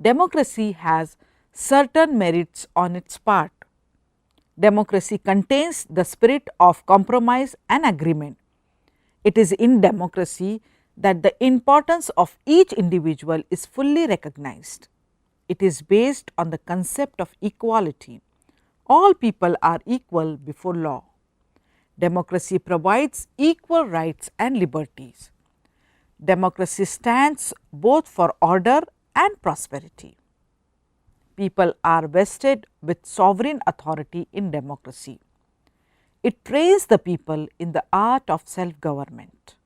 Democracy has certain merits on its part. Democracy contains the spirit of compromise and agreement. It is in democracy that the importance of each individual is fully recognized. It is based on the concept of equality. All people are equal before law. Democracy provides equal rights and liberties. Democracy stands both for order and prosperity. People are vested with sovereign authority in democracy. It trains the people in the art of self-government.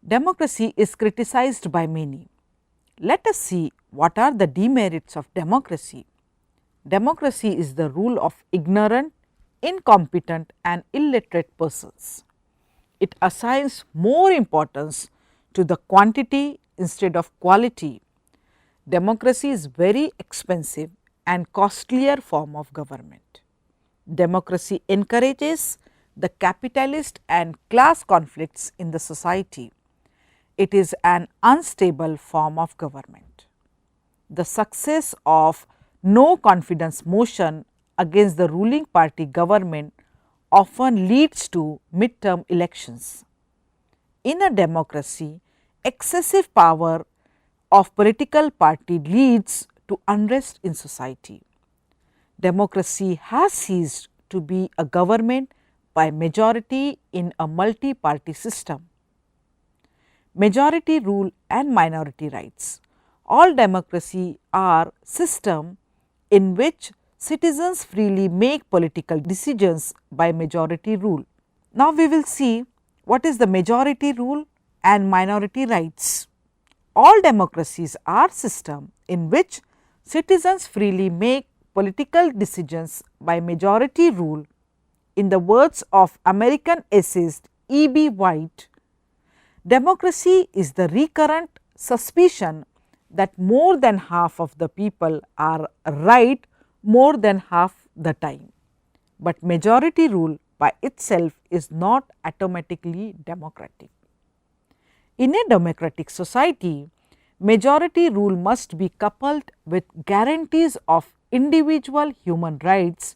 Democracy is criticized by many. Let us see what are the demerits of democracy. Democracy is the rule of ignorant, incompetent and illiterate persons. It assigns more importance to the quantity instead of quality. Democracy is very expensive and costlier form of government. Democracy encourages the capitalist and class conflicts in the society. It is an unstable form of government. The success of no confidence motion against the ruling party government often leads to midterm elections. In a democracy, excessive power of political party leads to unrest in society. Democracy has ceased to be a government by majority in a multi-party system. Majority rule and minority rights. All democracy are system in which citizens freely make political decisions by majority rule. Now, we will see what is the majority rule and minority rights. All democracies are system in which citizens freely make political decisions by majority rule. In the words of American essayist E. B. White, democracy is the recurrent suspicion that more than half of the people are right more than half the time, but majority rule by itself is not automatically democratic. In a democratic society, majority rule must be coupled with guarantees of individual human rights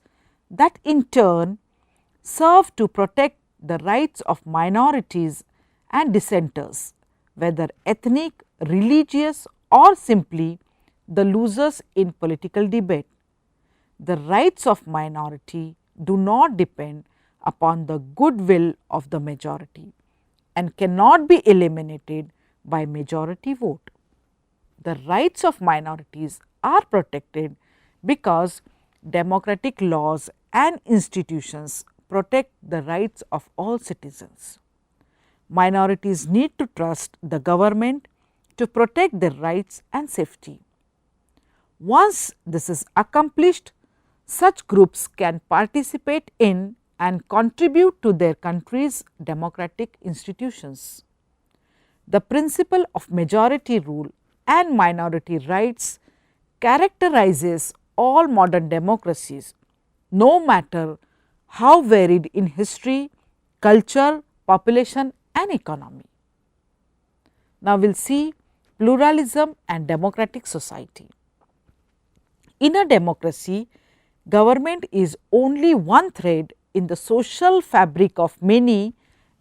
that in turn serve to protect the rights of minorities and dissenters, whether ethnic, religious or simply the losers in political debate. The rights of minority do not depend upon the goodwill of the majority and cannot be eliminated by majority vote. The rights of minorities are protected because democratic laws and institutions protect the rights of all citizens. Minorities need to trust the government to protect their rights and safety. Once this is accomplished, such groups can participate in and contribute to their country's democratic institutions. The principle of majority rule and minority rights characterizes all modern democracies, no matter how varied in history, culture, population and economy. Now, we will see pluralism and democratic society. In a democracy, government is only one thread in the social fabric of many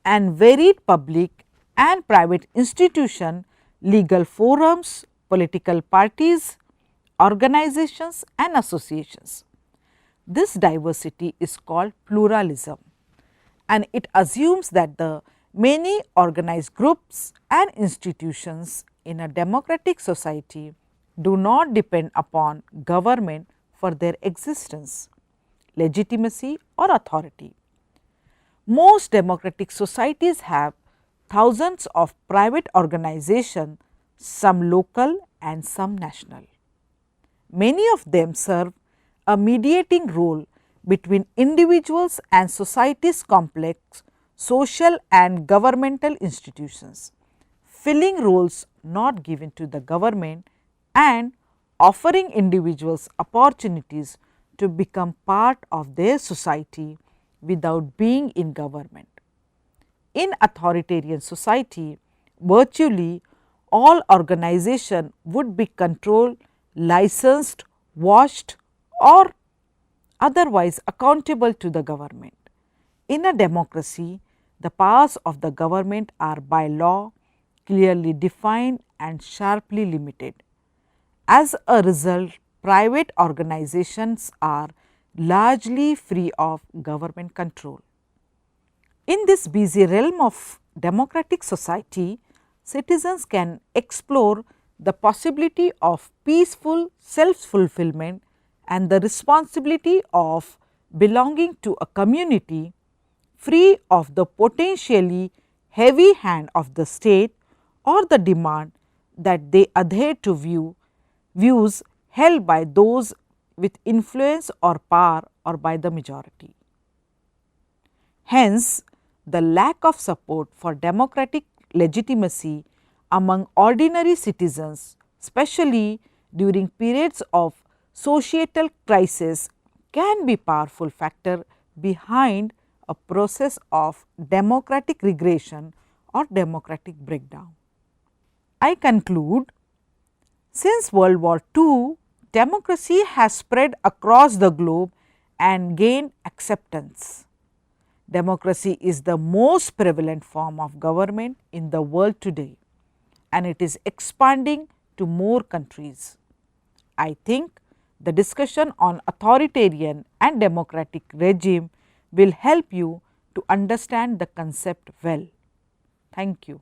and varied public and private institutions, legal forums, political parties, organizations and associations. This diversity is called pluralism and it assumes that the many organized groups and institutions in a democratic society do not depend upon government for their existence, legitimacy or authority. Most democratic societies have thousands of private organizations, some local and some national. Many of them serve a mediating role between individuals and society's complex social and governmental institutions, filling roles not given to the government and offering individuals opportunities to become part of their society without being in government. In authoritarian society, virtually all organization would be controlled licensed, watched or otherwise accountable to the government. In a democracy, the powers of the government are by law clearly defined and sharply limited. As a result, private organizations are largely free of government control. In this busy realm of democratic society, citizens can explore the possibility of peaceful self-fulfillment and the responsibility of belonging to a community free of the potentially heavy hand of the state or the demand that they adhere to views held by those with influence or power or by the majority. Hence, the lack of support for democratic legitimacy among ordinary citizens, especially during periods of societal crisis, can be a powerful factor behind a process of democratic regression or democratic breakdown. I conclude, since World War II, democracy has spread across the globe and gained acceptance. Democracy is the most prevalent form of government in the world today, and it is expanding to more countries. I think the discussion on authoritarian and democratic regime will help you to understand the concept well. Thank you.